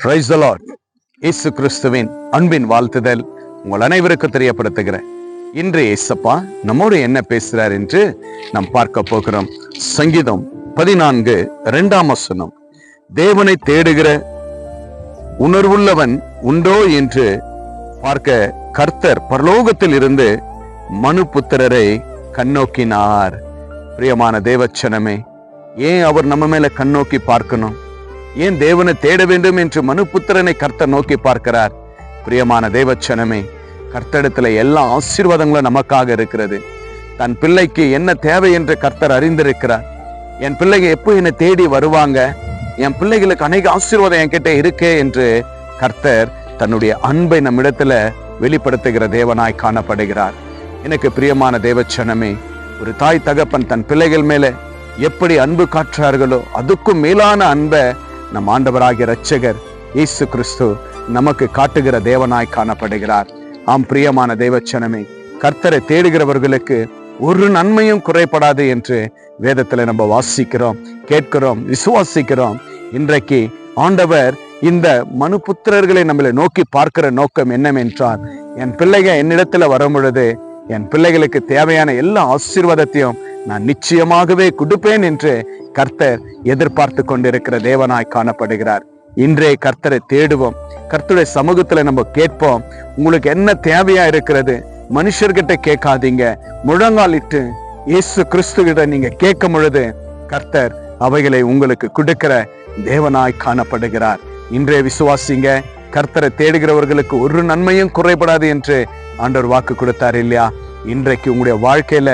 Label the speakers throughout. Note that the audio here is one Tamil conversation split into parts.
Speaker 1: Praise the Lord. இயேசு கிறிஸ்துவின் அன்பின் வாழ்த்துதல் உங்கள் அனைவருக்கும் தெரியப்படுத்துகிறேன். இன்று இயேசப்பா நம்மோடு என்ன பேசுறார் என்று நாம் பார்க்க போகிறோம். சங்கீதம் 14:2 தேவனை தேடுகிற உணர்வுள்ளவன் உண்டோ என்று பார்க்க கர்த்தர் பரலோகத்தில் இருந்து மனுபுத்திரரை கண்ணோக்கினார். பிரியமான தேவச்சனமே, ஏன் அவர் நம்ம மேல கண்ணோக்கி பார்க்கணும்? ஏன் தேவனை தேட வேண்டும் என்று மனுபுத்திரனை கர்த்தர் நோக்கி பார்க்கிறார்? பிரியமான தேவச்சனமே, கர்த்தரிடத்துல எல்லா ஆசீர்வாதங்களும் நமக்காக இருக்கிறது. தன் பிள்ளைக்கு என்ன தேவை என்று கர்த்தர் அறிந்திருக்கிறார். என் பிள்ளைங்க எப்போ என்னை தேடி வருவாங்க, என் பிள்ளைகளுக்கு அநேக ஆசீர்வாதம் என்கிட்ட இருக்கே என்று கர்த்தர் தன்னுடைய அன்பை நம்மிடத்துல வெளிப்படுத்துகிற தேவனாய் காணப்படுகிறார். எனக்கு பிரியமான தேவச்சனமே, ஒரு தாய் தகப்பன் தன் பிள்ளைகள் மேல எப்படி அன்பு காட்டுறார்களோ அதுக்கும் மேலான அன்பை நம் ஆண்டவராகிய இரட்சகர் இயேசு கிறிஸ்து நமக்கு காட்டுகிற தேவனாய் காணப்படுகிறார். ஆம் பிரியமான தேவச்சனமே, கர்த்தரை தேடுகிறவர்களுக்கு ஒரு நன்மையும் குறைபடாது என்று வேதத்துல நம்ம வாசிக்கிறோம், கேட்கிறோம், விசுவாசிக்கிறோம். இன்றைக்கு ஆண்டவர் இந்த மனுபுத்திரர்களை நம்மளை நோக்கி பார்க்கிற நோக்கம் என்னவென்றால், என் பிள்ளைகள் என்னிடத்துல வரும் பொழுது என் பிள்ளைகளுக்கு தேவையான எல்லா ஆசீர்வாதத்தையும் நான் நிச்சயமாகவே கொடுப்பேன் என்று கர்த்தர் எதிர்பார்த்து கொண்டிருக்கிற தேவனாய் காணப்படுகிறார். இன்றே கர்த்தரை தேடுவோம், கர்த்தருடைய சமூகத்துல நம்ம கேட்போம். உங்களுக்கு என்ன தேவையா இருக்கிறது? மனுஷர்கிட்ட கேட்காதீங்க, முழங்காலிட்டு இயேசு கிறிஸ்து கிட்ட நீங்க கேட்கும் பொழுது கர்த்தர் அவைகளை உங்களுக்கு கொடுக்கிற தேவனாய் காணப்படுகிறார். இன்றே விசுவாசிங்க. கர்த்தரை தேடுகிறவர்களுக்கு ஒரு நன்மையும் குறைபடாது என்று ஆண்டவர் வாக்கு கொடுத்தார் இல்லையா? இன்றைக்கு உங்களுடைய வாழ்க்கையில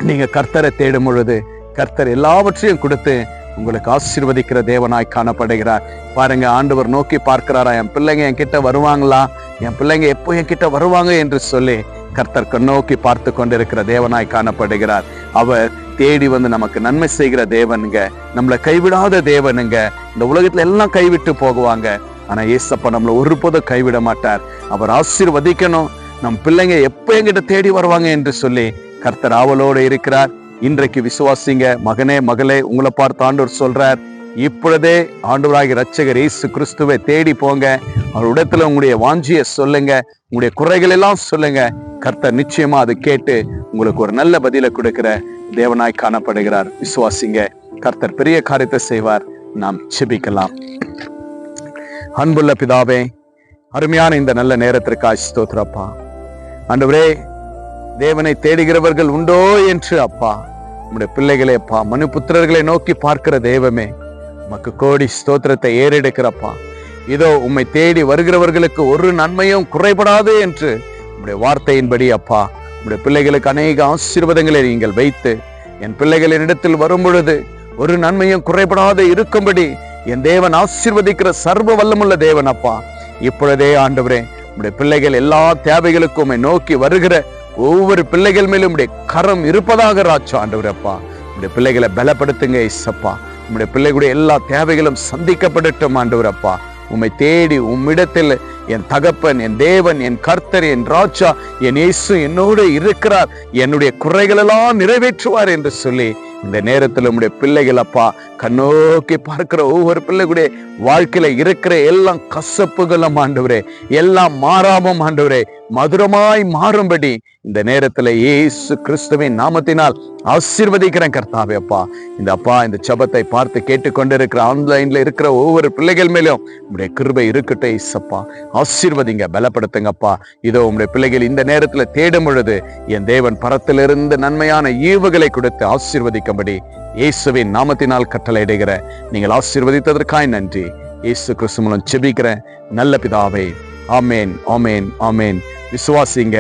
Speaker 1: நீங்க கர்த்தரை தேடும் பொழுது கர்த்தர் எல்லாவற்றையும் கொடுத்து உங்களுக்கு ஆசீர்வதிக்கிற தேவனாய் காணப்படுகிறார். பாருங்க, ஆண்டவர் நோக்கி பார்க்கிறாரா, என் பிள்ளைங்க என்கிட்ட வருவாங்களா, என் பிள்ளைங்க எப்போ என்கிட்ட வருவாங்க என்று சொல்லி கர்த்தர் நோக்கி பார்த்து கொண்டிருக்கிற தேவனாய் காணப்படுகிறார். அவர் தேடி வந்து நமக்கு நன்மை செய்கிற தேவனுங்க, நம்மளை கைவிடாத தேவனுங்க. இந்த உலகத்துல எல்லாம் கைவிட்டு போகுவாங்க, ஆனா ஏசப்பா நம்மளை ஒருபோதும் கைவிட மாட்டார். அவர் ஆசீர்வதிக்கணும், நம் பிள்ளைங்க எப்ப என்கிட்ட தேடி வருவாங்க என்று சொல்லி கர்த்தர் ஆவலோடு இருக்கிறார். இன்றைக்கு விசுவாசிங்க. மகனே, மகளே, உங்களை பார்த்து ஆண்டவர் சொல்றார், இப்பொழுதே ஆண்டவராகிய இரட்சகர் இயேசு கிறிஸ்துவை தேடி போங்க. அவரிடத்துல உங்களுடைய வாஞ்சியை சொல்லுங்க, உங்களுடைய குறைகள் எல்லாம் சொல்லுங்க. கர்த்தர் நிச்சயமா அது கேட்டு உங்களுக்கு ஒரு நல்ல பதிலை கொடுக்கிற தேவனாய் காணப்படுகிறார். விசுவாசிங்க, கர்த்தர் பெரிய காரியத்தை செய்வார். நாம் செபிக்கலாம். அன்புள்ள பிதாவே, அருமையான இந்த நல்ல நேரத்திற்காக ஸ்தோத்திரப்பா. ஆண்டவரே, தேவனை தேடுகிறவர்கள் உண்டோ என்று அப்பா உம்முடைய பிள்ளைகளே அப்பா மனுபுத்திரர்களை நோக்கி பார்க்கிற தெய்வமே, உமக்கு கோடி ஸ்தோத்திரத்தை ஏறெடுக்கிறப்பா. இதோ உம்மை தேடி வருகிறவர்களுக்கு ஒரு நன்மையும் குறைபடாது என்று உம்முடைய வார்த்தையின்படி அப்பா உம்முடைய பிள்ளைகளுக்கு அநேக ஆசீர்வாதங்களை நீங்கள் வைத்து என் பிள்ளைகளின் இடத்தில் வரும் பொழுது ஒரு நன்மையும் குறைபடாது இருக்கும்படி என் தேவன் ஆசீர்வதிக்கிற சர்வ வல்லமுள்ள தேவன் அப்பா. இப்பொழுதே ஆண்டவரே, உம்முடைய பிள்ளைகள் எல்லா தேவைகளுக்கும் உம்மை நோக்கி வருகிற ஒவ்வொரு பிள்ளைகள் மேலும் உம்முடைய கரம் இருப்பதாக ராஜா ஆண்டவரே அப்பா. உம்முடைய பிள்ளைகளை பலப்படுத்துங்க இயேசப்பா. உம்முடைய பிள்ளைகளுடைய எல்லா தேவைகளும் சந்திக்கப்படட்டும் ஆண்டவரே அப்பா. உம்மை தேடி உம்மிடத்தில் என் தகப்பன், என் தேவன், என் கர்த்தர், என் ராஜா, என் இயேசு என்னோடு இருக்கிறார், என்னுடைய குறைகள் எல்லாம் நிறைவேற்றுவார் என்று சொல்லி இந்த நேரத்தில் உம்முடைய பிள்ளைகள் அப்பா கண்ணோக்கி பார்க்கிற ஒவ்வொரு பிள்ளைகளுடைய வாழ்க்கையில இருக்கிற எல்லாம் கசப்புகளும் ஆண்டவரே, எல்லாம் மாறாமம் ஆண்டவரே, மதுரமாய் மாறும்படி இந்த நேரத்துல இயேசு கிறிஸ்துவின் நாமத்தினால் ஆசீர்வதிக்கிறேன் கர்த்தாவே அப்பா. இந்த ஜெபத்தை பார்த்து கேட்டுக்கொண்டிருக்கிற ஆன்லைன்ல இருக்கிற ஒவ்வொரு பிள்ளைகள் மேலும் உங்களுடைய கிருபை இருக்கட்டும் இயேசப்பா. ஆசீர்வதிங்க, பலப்படுத்துங்கப்பா. இதோ உங்களுடைய பிள்ளைகள் இந்த நேரத்துல தேடும் பொழுது என் தேவன் பரத்திலிருந்து நன்மையான ஈவுகளை கொடுத்து ஆசீர்வதிக்கும்படி இயேசுவின் நாமத்தினால் கட்டளையிடுகிற நீங்கள் ஆசீர்வதித்ததற்காய் நன்றி. இயேசு கிறிஸ்து மூலம் ஜெபிக்கிறேன் நல்ல பிதாவே. ஆமேன், ஆமேன், ஆமேன். விசுவாசிங்க,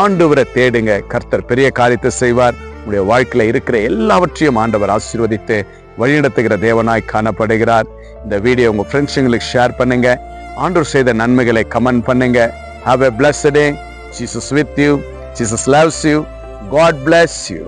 Speaker 1: ஆண்டவரை தேடுங்க, கர்த்தர் பெரிய காரியத்தை செய்வார். உங்களுடைய வாழ்க்கையில இருக்கிற எல்லாவற்றையும் ஆண்டவர் ஆசீர்வதித்து வழிநடத்துகிற தேவனாய் காணப்படுகிறார். இந்த வீடியோ உங்க ஃப்ரெண்ட்ஸுங்களுக்கு ஷேர் பண்ணுங்க. ஆண்டவர் செய்த நன்மைகளை கமெண்ட் பண்ணுங்க. Have a blessed day. Jesus with you. Jesus loves you. God bless you.